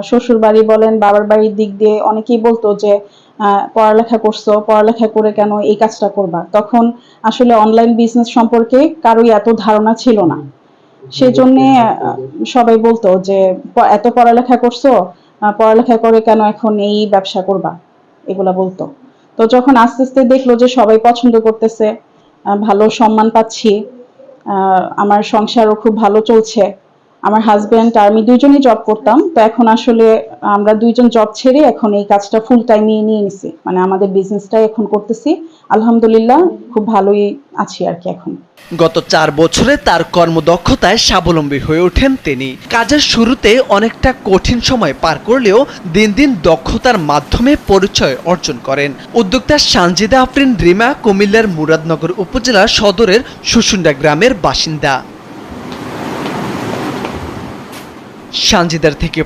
শ্বশুর বাড়ি বলেন, বাবার বাড়ির দিক দিয়ে অনেকেই বলতো যে পড়ালেখা করছো, পড়ালেখা করে কেন এই কাজটা করবা। তখন আসলে অনলাইন বিজনেস সম্পর্কে কারোই এত ধারণা ছিল না। সেজন্য সবাই বলতো যে এত পড়ালেখা করছো, পড়ালেখা করে কেন এখন এই ব্যবসা করবা, এগুলা বলতো। তো যখন আস্তে আস্তে দেখলো যে সবাই পছন্দ করতেছে, ভালো সম্মান পাচ্ছি, আমার সংসারও খুব ভালো চলছে। আমার হাজবেন্ড আর আমি দুইজনই জব করতাম, তো এখন আসলে আমরা দুইজন জব ছেড়ে এখন এই কাজটা ফুল টাইমে নিয়ে নিছি, মানে আমাদের বিজনেসটাই এখন করতেছি। আলহামদুলিল্লাহ খুব ভালোই আছি আর কি এখন। গত 4 বছরে তার কর্মদক্ষতায় স্বাবলম্বী হয়ে ওঠেন তিনি। কাজের শুরুতে অনেকটা কঠিন সময় পার করলেও দিন দিন দক্ষতার মাধ্যমে পরিচয় অর্জন করেন। উদ্যোক্তা সানজিদা আফরিন রিমা কুমিল্লার মুরাদনগর উপজেলা সদরের শুশুন্ডা গ্রামের বাসিন্দা। সানজিদার থেকে